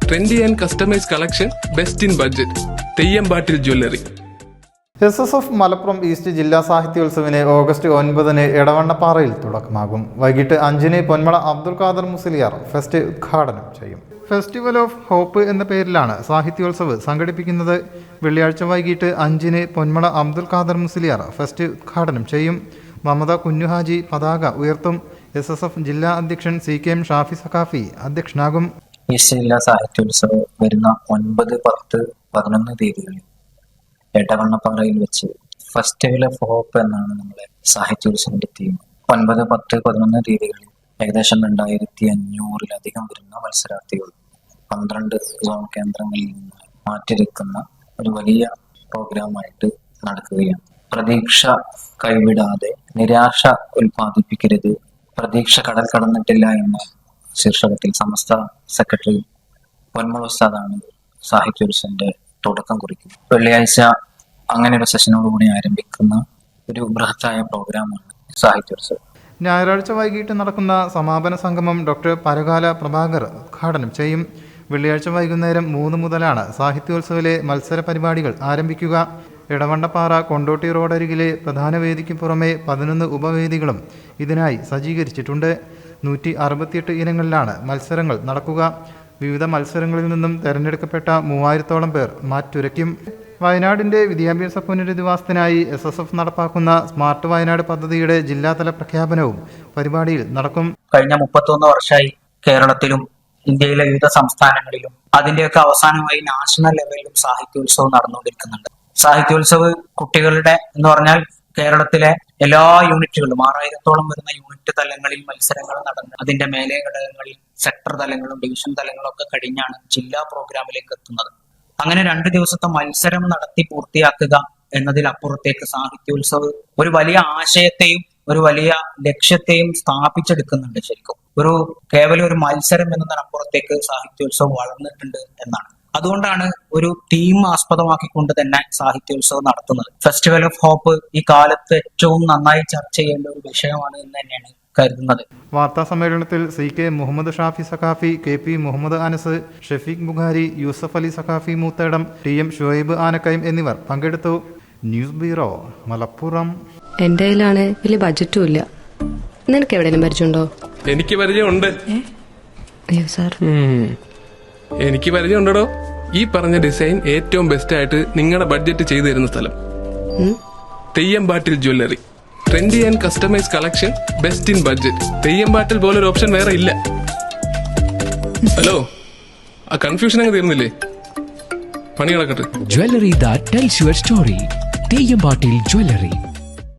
Trendy and customise collection, best in budget. തെയ്യമ്പാട്ടിൽ jewellery. SSF Malappuram east ജില്ലാ സാഹിത്യോത്സവിന് August 9 എടവണ്ണപ്പാറയിൽ തുടക്കമാകും. വൈകിട്ട് 5 Ponmala Abdul Khader Musliyar fest ഉദ്ഘാടനം ചെയ്യും. ഫെസ്റ്റിവൽ ഓഫ് ഹോപ്പ് എന്ന പേരിലാണ് സാഹിത്യോത്സവ് സംഘടിപ്പിക്കുന്നത്. വെള്ളിയാഴ്ച വൈകിട്ട് 5 പൊന്മള അബ്ദുൽ ഖാദർ മുസ്ലിയാർ ഫെസ്റ്റ് ഉദ്ഘാടനം ചെയ്യും. മമത കുഞ്ഞുഹാജി പതാക ഉയർത്തും. SSF ജില്ലാ അധ്യക്ഷൻ CKM ഷാഫി സഖാഫി അധ്യക്ഷനാകും. ഈസ്റ്റ് ജില്ലാ സാഹിത്യോത്സവം വരുന്ന 9, 10, 11 തീയതികളിൽ എടവണ്ണപ്പാറയിൽ വെച്ച് ഫെസ്റ്റിവൽ ഓഫ് ഹോപ്പ് എന്നാണ് നമ്മുടെ സാഹിത്യോത്സവത്തിന്റെ തീം. 9, 10, 11 തീയതികളിൽ ഏകദേശം 2500-ലധികം വരുന്ന മത്സരാർത്ഥികൾ 12 സോൺ കേന്ദ്രങ്ങളിൽ നിന്ന് മാറ്റിവെക്കുന്ന ഒരു വലിയ പ്രോഗ്രാമായിട്ട് നടക്കുകയാണ്. പ്രതീക്ഷ കൈവിടാതെ, നിരാശ ഉൽപ്പാദിപ്പിക്കരുത്, പ്രതീക്ഷ കടൽ കടന്നിട്ടില്ല എന്ന ശീർഷകത്തിൽ സമസ്ത സെക്രട്ടറി പൊന്മള ഉസ്താദാണ് സാഹിത്യോത്സവത്തിന്റെ തുടക്കം കുറിക്കുന്നത്. വെള്ളിയാഴ്ച അങ്ങനെ ഒരു സെഷനോടുകൂടി ആരംഭിക്കുന്ന ഒരു ബൃഹത്തായ പ്രോഗ്രാമാണ് സാഹിത്യോത്സവം. ഞായറാഴ്ച വൈകിട്ട് നടക്കുന്ന സമാപന സംഗമം ഡോക്ടർ പരകാല പ്രഭാകർ ഉദ്ഘാടനം ചെയ്യും. വെള്ളിയാഴ്ച വൈകുന്നേരം 3 മുതലാണ് സാഹിത്യോത്സവിലെ മത്സര പരിപാടികൾ ആരംഭിക്കുക. എടവണ്ണപ്പാറ കൊണ്ടോട്ടി റോഡരികിലെ പ്രധാന വേദിക്ക് പുറമെ 11 ഉപവേദികളും ഇതിനായി സജ്ജീകരിച്ചിട്ടുണ്ട്. 168 ഇനങ്ങളിലാണ് മത്സരങ്ങൾ നടക്കുക. വിവിധ മത്സരങ്ങളിൽ നിന്നും തെരഞ്ഞെടുക്കപ്പെട്ട 3000-ഓളം പേർ മാറ്റുരയ്ക്കും. വയനാടിൻ്റെ വിദ്യാഭ്യാസ പുനരധിവാസത്തിനായി SSF നടപ്പാക്കുന്ന സ്മാർട്ട് വയനാട് പദ്ധതിയുടെ ജില്ലാതല പ്രഖ്യാപനവും പരിപാടിയിൽ നടക്കും. കഴിഞ്ഞ 31 വർഷമായി കേരളത്തിലും ഇന്ത്യയിലെ വിവിധ സംസ്ഥാനങ്ങളിലും അതിന്റെയൊക്കെ അവസാനമായി നാഷണൽ ലെവലിലും സാഹിത്യോത്സവം നടന്നുകൊണ്ടിരിക്കുന്നുണ്ട്. സാഹിത്യോത്സവ് കുട്ടികളുടെ എന്ന് പറഞ്ഞാൽ കേരളത്തിലെ എല്ലാ യൂണിറ്റുകളിലും 6000-ഓളം വരുന്ന യൂണിറ്റ് തലങ്ങളിൽ മത്സരങ്ങൾ നടന്ന് അതിന്റെ മേലെ ഘടകങ്ങളിൽ സെക്ടർ തലങ്ങളും ഡിവിഷൻ തലങ്ങളും ഒക്കെ കഴിഞ്ഞാണ് ജില്ലാ പ്രോഗ്രാമിലേക്ക് എത്തുന്നത്. അങ്ങനെ 2 ദിവസത്തെ മത്സരം നടത്തി പൂർത്തിയാക്കുക എന്നതിലപ്പുറത്തേക്ക് സാഹിത്യോത്സവ് ഒരു വലിയ ആശയത്തെയും ഒരു വലിയ ലക്ഷ്യത്തെയും സ്ഥാപിച്ചെടുക്കുന്നുണ്ട്. ശരിക്കും കേവലം ഒരു മത്സരം എന്നതിനപ്പുറത്തേക്ക് സാഹിത്യോത്സവം വളർന്നിട്ടുണ്ട് എന്നാണ്. അതുകൊണ്ടാണ് ഒരു തീം ആസ്പദമാക്കിക്കൊണ്ട് തന്നെ സാഹിത്യോത്സവം നടത്തുന്നത്. ഫെസ്റ്റിവൽ ഓഫ് ഹോപ്പ് ഈ കാലത്ത് ഏറ്റവും നന്നായി ചർച്ച ചെയ്യേണ്ട ഒരു വിഷയമാണ് എന്ന് തന്നെയാണ് കരുതുന്നത്. വാർത്താ സമ്മേളനത്തിൽ CK Muhammad Shafi Saqafi, KP Muhammad Anas, Shefeeq Bukhari, Yusuf Ali Saqafi Moothedam, TM Shuhaib Anakkayam എന്നിവർ പങ്കെടുത്തു. News bureau, Malappuram. എന്റെ കയ്യിലാണ് വലിയ ബഡ്ജറ്റും ഇല്ല. നിനക്ക് എവിടെയെങ്കിലും പരിചയമുണ്ടോ? എനിക്ക് പരിചയമുണ്ട്. അയ്യോ സാർ, എനിക്ക് പരിചയമുണ്ടോ. ഈ പറഞ്ഞ ഡിസൈൻ ഏറ്റവും ബെസ്റ്റ് ആയിട്ട് നിങ്ങളുടെ ബഡ്ജറ്റ് ചെയ്തു തരുന്ന സ്ഥലം Theyyampattil jewellery. Trendy and customise collection, best in budget. Theyyampattil പോലൊരു ഓപ്ഷൻ വേറെ ഇല്ല. ഹലോ, ആ കൺഫ്യൂഷൻ അങ്ങ് തീർന്നില്ലേ? പണി കിടക്കട്ടെ. Jewelry that tells your story. തെയ്യമ്പാട്ടിൽ jewellery.